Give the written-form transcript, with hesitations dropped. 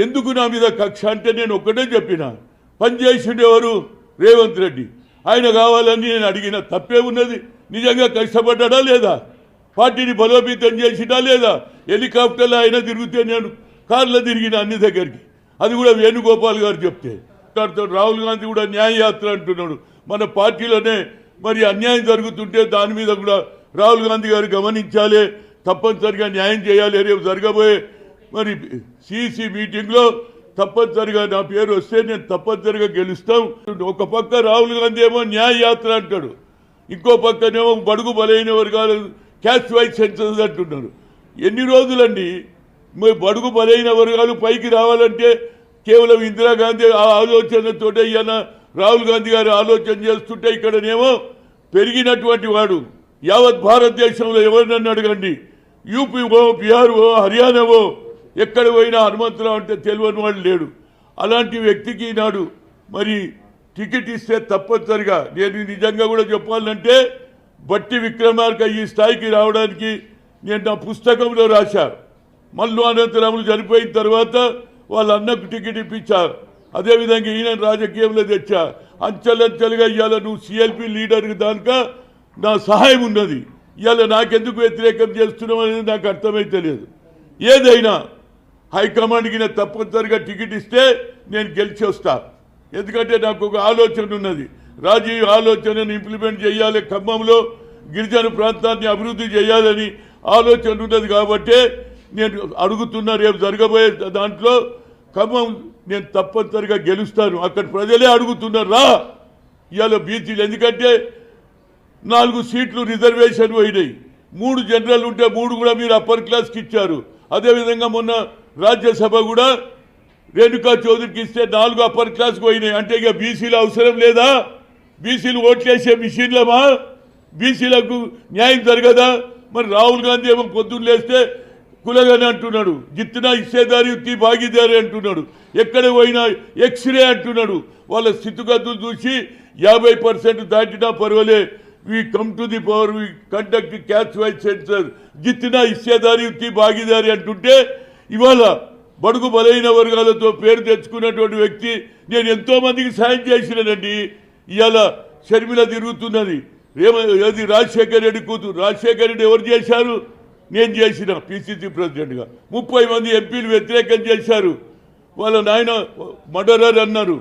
ఎందుకు నా మీద కక్ష అంటే నేను ఒక్కటే చెప్పిన, పనిచేసిండేవారు రేవంత్ రెడ్డి, ఆయన కావాలని నేను అడిగిన తప్పే ఉన్నది. నిజంగా కష్టపడ్డా లేదా, పార్టీని బలోపేతం చేసినా లేదా, హెలికాప్టర్లో ఆయన తిరిగితే నేను కార్లో తిరిగిన అన్ని దగ్గరికి, అది కూడా వేణుగోపాల్ గారు చెప్తే. రాహుల్ గాంధీ కూడా న్యాయయాత్ర అంటున్నాడు. మన పార్టీలోనే మరి అన్యాయం జరుగుతుంటే దాని మీద కూడా రాహుల్ గాంధీ గారు గమనించాలి, తప్పనిసరిగా న్యాయం చేయాలి. రేపు జరగబోయే మరి సిసి మీటింగ్లో తప్పనిసరిగా నా పేరు వస్తే నేను తప్పనిసరిగా గెలుస్తాం. ఒక పక్క రాహుల్ గాంధీ ఏమో న్యాయయాత్ర అంటాడు, ఇంకో పక్కనేమో బడుగు బలైన వర్గాలు క్యాస్ట్ వైజ్ సెన్సస్ అంటున్నారు. ఎన్ని రోజులండి బడుగు బలైన వర్గాలు పైకి రావాలంటే కేవలం ఇందిరాగాంధీ ఆ ఆలోచనతో ఈయన రాహుల్ గాంధీ గారు ఆలోచన చేస్తుంటే ఇక్కడనేమో పెరిగినటువంటి వాడు యావత్ భారతదేశంలో ఎవరినన్ను అడగండి, యూపీఓ బీహార్ఓ హర్యానావో ఎక్కడ పోయినా హనుమంతరావు అంటే తెలియని వాడు లేడు. అలాంటి వ్యక్తికి నాడు మరి టికెట్ ఇస్తే తప్పనిసరిగా నేను నిజంగా కూడా చెప్పాలంటే బట్టి విక్రమార్క ఈ స్థాయికి రావడానికి నేను నా పుస్తకంలో రాశా. మల్లు అనంతరాములు చనిపోయిన తర్వాత వాళ్ళ అన్నకు టికెట్ ఇప్పించా, అదేవిధంగా ఈయన రాజకీయంలో తెచ్చా. అంచెలంచెలుగా ఇవాళ నువ్వు సిఎల్పి లీడర్కి దానిక నా సహాయం ఉన్నది. ఇవాళ నాకెందుకు వ్యతిరేకం చేస్తున్నావు అనేది నాకు అర్థమైతే లేదు. ఏదైనా హైకమాండ్కి నేను తప్పనిసరిగా టికెట్ ఇస్తే నేను గెలిచి వస్తా. ఎందుకంటే నాకు ఒక ఆలోచన ఉన్నది, రాజీవ్ ఆలోచనను ఇంప్లిమెంట్ చేయాలి, ఖమ్మంలో గిరిజన ప్రాంతాన్ని అభివృద్ధి చేయాలని ఆలోచన ఉన్నది. కాబట్టి నేను అడుగుతున్నా, రేపు జరగబోయే దాంట్లో ఖమ్మం నేను తప్పనిసరిగా గెలుస్తాను. అక్కడ ప్రజలే అడుగుతున్నారు రా ఇవాళ బీసీలు. ఎందుకంటే 4 సీట్లు రిజర్వేషన్ పోయినాయి, 3 జనరల్ ఉంటే 3 కూడా మీరు అప్పర్ క్లాస్కి ఇచ్చారు. అదేవిధంగా మొన్న రాజ్యసభ కూడా రేణుకా చౌదరికి ఇస్తే 4 అప్పర్ క్లాస్కి పోయినాయి. అంటే ఇక బీసీలు అవసరం లేదా? బీసీలు ఓట్లేసే మిషన్లమా? బీసీలకు న్యాయం జరగదా? మరి రాహుల్ గాంధీ ఏమో పొద్దున్న లేస్తే కులగని అంటున్నాడు, జిత్తునా ఇచ్చేదారి ఉత్తి భాగీదారి అంటున్నాడు, ఎక్కడ పోయినా ఎక్స్రే అంటున్నాడు. వాళ్ళ స్థితిగతులు చూసి 50% దాటినా పర్వాలే, we come to the power, we conduct caste wise census, జిత్తునా ఇచ్చేదారి ఉత్తి భాగీదారి అంటుంటే ఇవాళ బడుగు బలైన వర్గాలతో పేరు తెచ్చుకున్నటువంటి వ్యక్తి నేను ఎంతోమందికి సాయం చేసినానండి. ఇవాళ షర్మిల తిరుగుతున్నది, ఏది రాజశేఖర్ రెడ్డి కూతురు. రాజశేఖర్ రెడ్డి ఎవరు చేశారు? నేను చేసిన పిసిసి ప్రెసిడెంట్గా. 30 మంది ఎంపీలు వ్యతిరేకం చేశారు, వాళ్ళ నాయన మర్డరర్ అన్నారు.